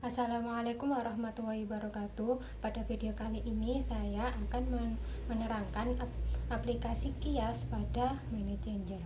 Assalamualaikum warahmatullahi wabarakatuh. Pada video kali ini saya akan menerangkan aplikasi kias pada Money Changer.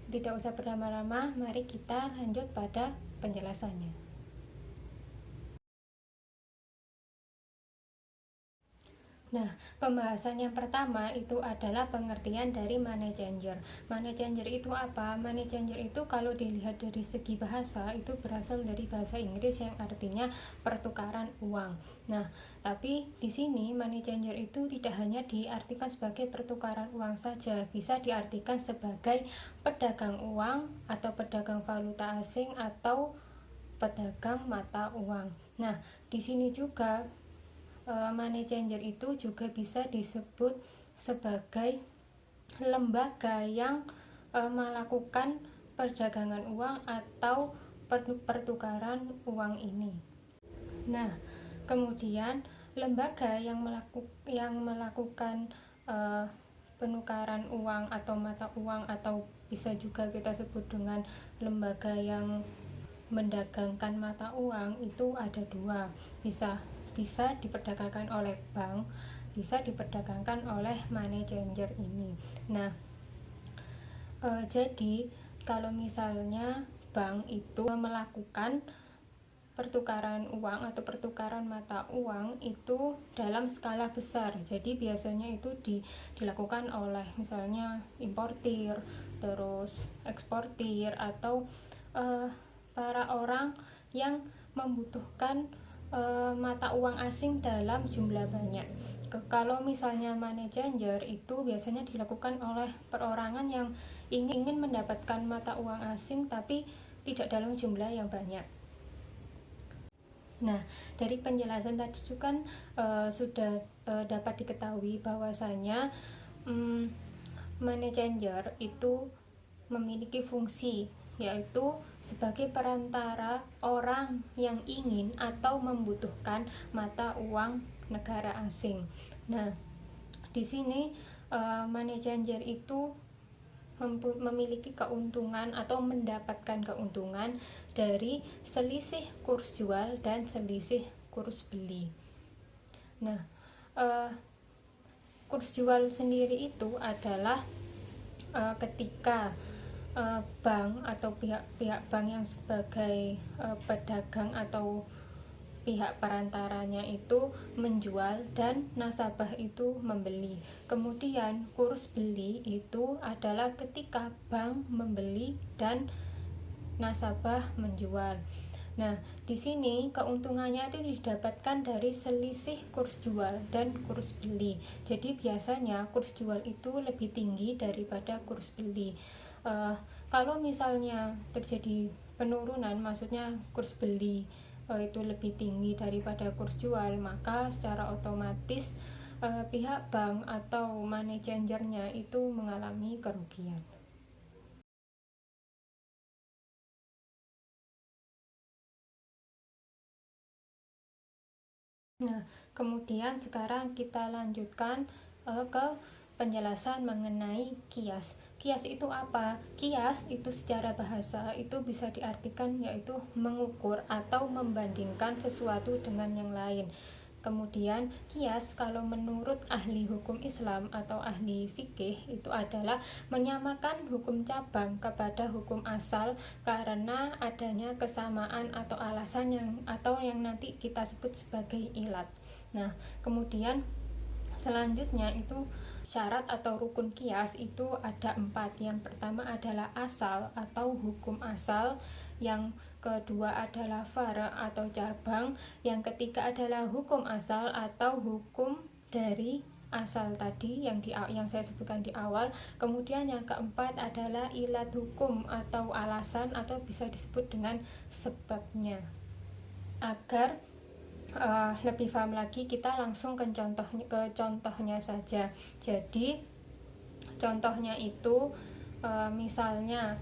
Tidak usah berlama-lama, mari kita lanjut pada penjelasannya. Nah, pembahasan yang pertama itu adalah pengertian dari money changer. Money changer itu apa? Money changer itu kalau dilihat dari segi bahasa itu berasal dari bahasa Inggris yang artinya pertukaran uang. Nah, tapi di sini money changer itu tidak hanya diartikan sebagai pertukaran uang saja, bisa diartikan sebagai pedagang uang atau pedagang valuta asing atau pedagang mata uang. Nah, di sini juga money changer itu juga bisa disebut sebagai lembaga yang melakukan perdagangan uang atau pertukaran uang ini. Nah, kemudian lembaga yang melakukan penukaran uang atau mata uang, atau bisa juga kita sebut dengan lembaga yang mendagangkan mata uang, itu ada dua. Bisa diperdagangkan oleh bank, bisa diperdagangkan oleh money changer ini. Nah, jadi kalau misalnya bank itu melakukan pertukaran uang atau pertukaran mata uang itu dalam skala besar, jadi biasanya itu dilakukan oleh misalnya importir, terus eksportir, atau para orang yang membutuhkan mata uang asing dalam jumlah banyak. Kalau misalnya money changer itu biasanya dilakukan oleh perorangan yang ingin mendapatkan mata uang asing tapi tidak dalam jumlah yang banyak. Nah, dari penjelasan tadi itu kan sudah dapat diketahui bahwasanya money changer itu memiliki fungsi, yaitu sebagai perantara orang yang ingin atau membutuhkan mata uang negara asing. Nah, di sini money changer itu memiliki keuntungan atau mendapatkan keuntungan dari selisih kurs jual dan selisih kurs beli. Nah, kurs jual sendiri itu adalah ketika bank atau pihak bank yang sebagai pedagang atau pihak perantaranya itu menjual dan nasabah itu membeli. Kemudian kurs beli itu adalah ketika bank membeli dan nasabah menjual. Nah, di sini keuntungannya itu didapatkan dari selisih kurs jual dan kurs beli. Jadi biasanya kurs jual itu lebih tinggi daripada kurs beli. Kalau misalnya terjadi penurunan, maksudnya kurs beli itu lebih tinggi daripada kurs jual, maka secara otomatis pihak bank atau money changer-nya itu mengalami kerugian. Nah, kemudian sekarang kita lanjutkan ke penjelasan mengenai kias. Kias itu apa? Kias itu secara bahasa itu bisa diartikan yaitu mengukur atau membandingkan sesuatu dengan yang lain. Kemudian kias kalau menurut ahli hukum Islam atau ahli fikih itu adalah menyamakan hukum cabang kepada hukum asal karena adanya kesamaan atau alasan yang nanti kita sebut sebagai ilat. Nah, kemudian selanjutnya itu syarat atau rukun kias itu ada 4. Yang pertama adalah asal atau hukum asal, yang kedua adalah fara atau cabang, yang ketiga adalah hukum asal atau hukum dari asal tadi yang saya sebutkan di awal. Kemudian yang keempat adalah ilat hukum atau alasan atau bisa disebut dengan sebabnya. Agar lebih paham lagi, kita langsung ke contohnya saja. Jadi contohnya itu misalnya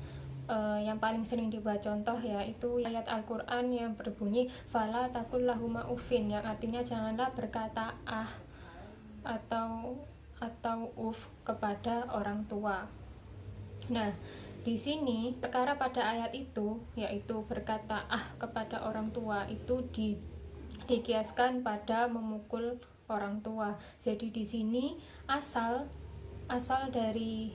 yang paling sering dibuat contoh yaitu ayat Al-Quran yang berbunyi fala takul lahuma ufin, yang artinya janganlah berkata atau uf kepada orang tua. Nah, di sini perkara pada ayat itu, yaitu berkata kepada orang tua, itu dikiaskan pada memukul orang tua. Jadi di sini asal dari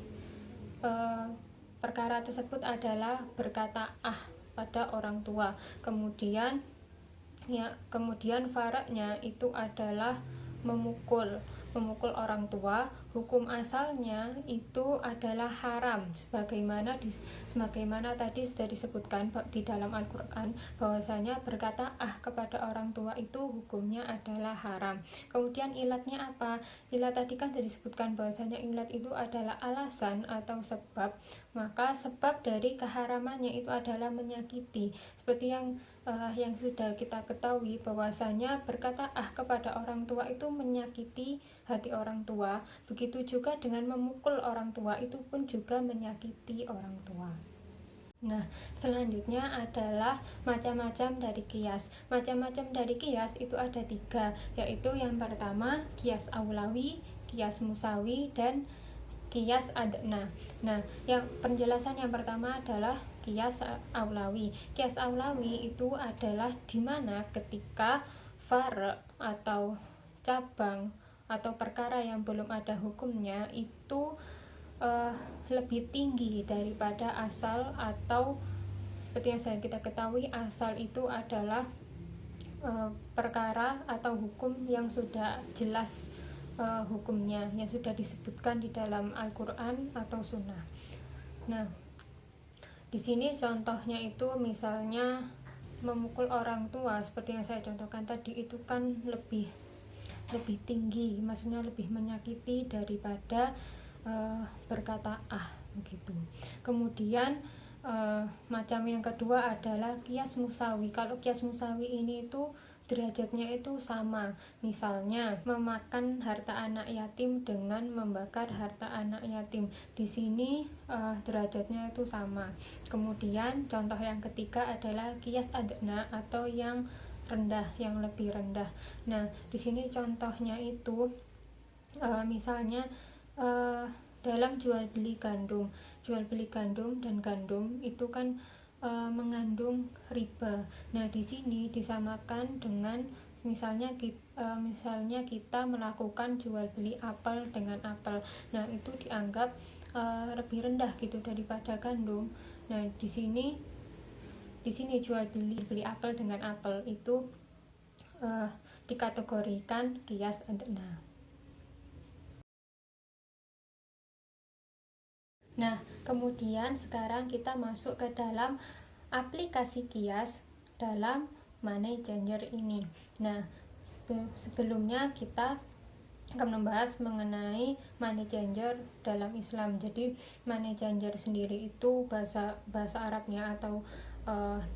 perkara tersebut adalah berkata pada orang tua. Kemudian faraknya itu adalah memukul orang tua. Hukum asalnya itu adalah haram, sebagaimana tadi sudah disebutkan di dalam Al-Quran, bahwasanya berkata kepada orang tua itu hukumnya adalah haram. Kemudian ilatnya apa? Ilat tadi kan sudah disebutkan bahwasanya ilat itu adalah alasan atau sebab. Maka sebab dari keharamannya itu adalah menyakiti, seperti yang sudah kita ketahui bahwasanya berkata kepada orang tua itu menyakiti hati orang tua. Begitu juga dengan memukul orang tua, itu pun juga menyakiti orang tua. Nah, selanjutnya adalah macam-macam dari kias. Macam-macam dari kias itu ada 3, yaitu yang pertama kias aulawi, kias musawi, dan kias adna. Nah, penjelasan yang pertama adalah kias aulawi. Kias aulawi itu adalah dimana ketika farak atau cabang atau perkara yang belum ada hukumnya itu lebih tinggi daripada asal, atau seperti yang sudah kita ketahui, asal itu adalah perkara atau hukum yang sudah jelas hukumnya, yang sudah disebutkan di dalam Al-Quran atau Sunnah. Nah, di sini contohnya itu misalnya memukul orang tua, seperti yang saya contohkan tadi, itu kan lebih tinggi, maksudnya lebih menyakiti daripada berkata begitu. Kemudian macam yang kedua adalah kias musawi. Kalau kias musawi ini itu derajatnya itu sama, misalnya memakan harta anak yatim dengan membakar harta anak yatim. Di sini derajatnya itu sama. Kemudian contoh yang ketiga adalah kias adna atau yang rendah, yang lebih rendah. Nah, di sini contohnya itu misalnya dalam jual beli gandum dan gandum itu kan mengandung riba. Nah, di sini disamakan dengan misalnya kita melakukan jual beli apel dengan apel. Nah, itu dianggap lebih rendah gitu daripada gandum. Nah, di sini jual beli apel dengan apel itu dikategorikan kias adna. Nah, kemudian sekarang kita masuk ke dalam aplikasi kias dalam money changer ini. Nah, sebelumnya kita akan membahas mengenai money changer dalam Islam. Jadi money changer sendiri itu bahasa Arabnya atau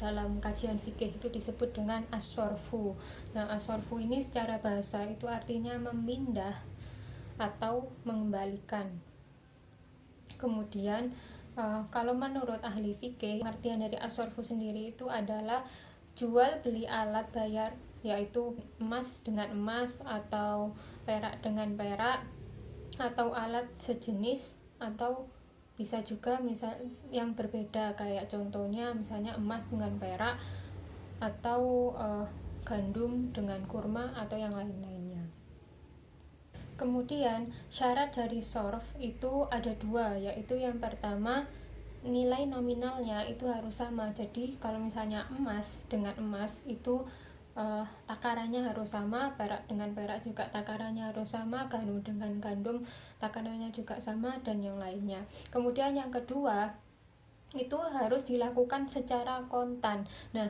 dalam kajian fikih itu disebut dengan as-sorfu. Nah, as-sorfu ini secara bahasa itu artinya memindah atau mengembalikan. Kemudian kalau menurut ahli fikih, pengertian dari as-sorfu sendiri itu adalah jual beli alat bayar, yaitu emas dengan emas atau perak dengan perak, atau alat sejenis, atau bisa juga misal yang berbeda, kayak contohnya misalnya emas dengan perak, atau gandum dengan kurma, atau yang lain-lainnya. Kemudian syarat dari sorf itu ada 2, yaitu yang pertama nilai nominalnya itu harus sama. Jadi kalau misalnya emas dengan emas itu takarannya harus sama, perak dengan perak juga takarannya harus sama, gandum dengan gandum takarannya juga sama, dan yang lainnya. Kemudian yang kedua itu harus dilakukan secara kontan. Nah,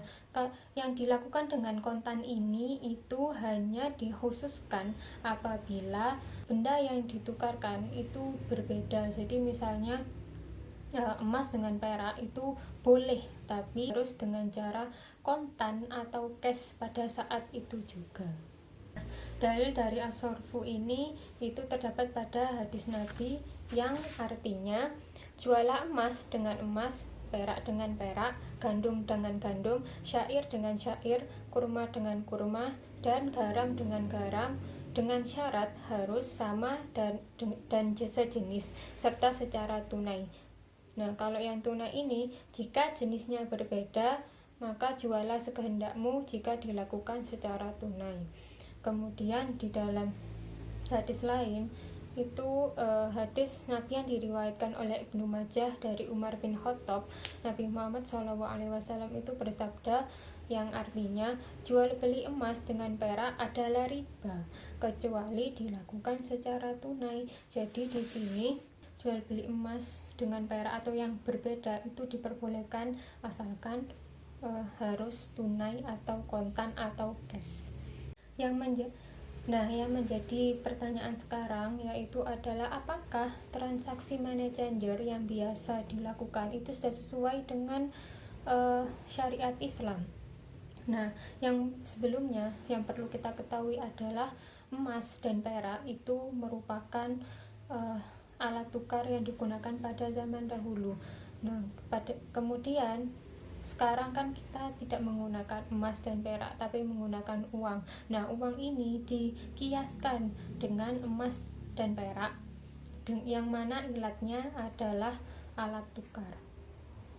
yang dilakukan dengan kontan ini itu hanya dikhususkan apabila benda yang ditukarkan itu berbeda. Jadi misalnya emas dengan perak itu boleh, tapi harus dengan cara kontan atau cash pada saat itu juga. Dalil dari as-sorfu ini itu terdapat pada hadis Nabi yang artinya jualah emas dengan emas, perak dengan perak, gandum dengan gandum, syair dengan syair, kurma dengan kurma, dan garam dengan garam, dengan syarat harus sama dan sejenis serta secara tunai. Nah, kalau yang tunai ini, jika jenisnya berbeda, maka jualah sekehendakmu jika dilakukan secara tunai. Kemudian di dalam hadis lain, itu hadis Nabi yang diriwayatkan oleh Ibnu Majah dari Umar bin Khattab, Nabi Muhammad SAW itu bersabda, yang artinya jual beli emas dengan perak adalah riba kecuali dilakukan secara tunai. Jadi di sini jual beli emas dengan perak atau yang berbeda itu diperbolehkan asalkan harus tunai atau kontan atau cash. Yang menjadi pertanyaan sekarang yaitu adalah apakah transaksi money changer yang biasa dilakukan itu sudah sesuai dengan syariat Islam. Nah, yang sebelumnya yang perlu kita ketahui adalah emas dan perak itu merupakan alat tukar yang digunakan pada zaman dahulu. Nah, kemudian sekarang kan kita tidak menggunakan emas dan perak tapi menggunakan uang. Nah, uang ini dikiaskan dengan emas dan perak, yang mana ilatnya adalah alat tukar.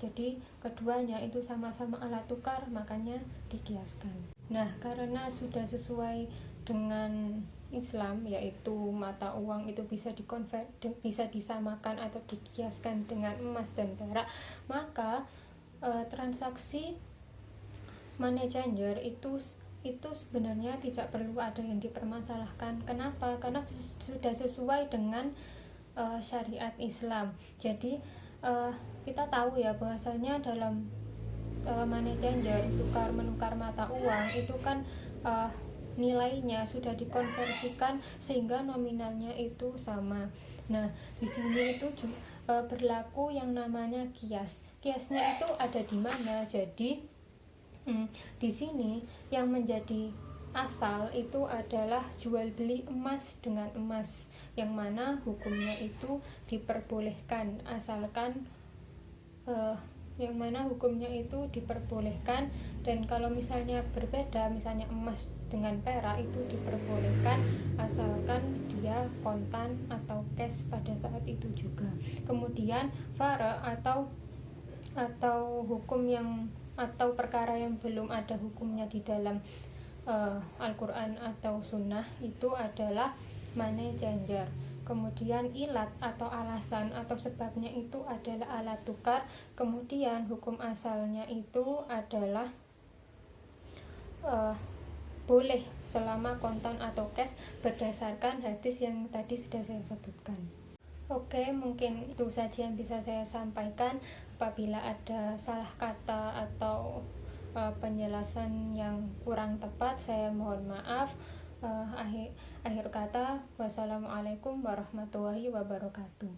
Jadi keduanya itu sama-sama alat tukar, makanya dikiaskan. Nah, karena sudah sesuai dengan Islam, yaitu mata uang itu bisa disamakan atau dikiaskan dengan emas dan perak, maka transaksi money changer itu sebenarnya tidak perlu ada yang dipermasalahkan. Kenapa? Karena sudah sesuai dengan syariat Islam. Jadi kita tahu ya bahwasanya dalam money changer, tukar menukar mata uang itu kan nilainya sudah dikonversikan sehingga nominalnya itu sama. Nah, di sini itu berlaku yang namanya kias. Kiasnya itu ada di mana? Jadi di sini yang menjadi asal itu adalah jual beli emas dengan emas, yang mana hukumnya itu diperbolehkan asalkan dan kalau misalnya berbeda, misalnya emas dengan perak itu diperbolehkan asalkan dia kontan atau cash pada saat itu juga. Kemudian fara atau hukum atau perkara yang belum ada hukumnya di dalam Al-Quran atau Sunnah itu adalah money changer. Kemudian ilat atau alasan atau sebabnya itu adalah alat tukar. Kemudian hukum asalnya itu adalah boleh selama kontan atau cash berdasarkan hadis yang tadi sudah saya sebutkan. Oke, mungkin itu saja yang bisa saya sampaikan. Apabila ada salah kata atau penjelasan yang kurang tepat, saya mohon maaf. Akhir kata, wassalamualaikum warahmatullahi wabarakatuh.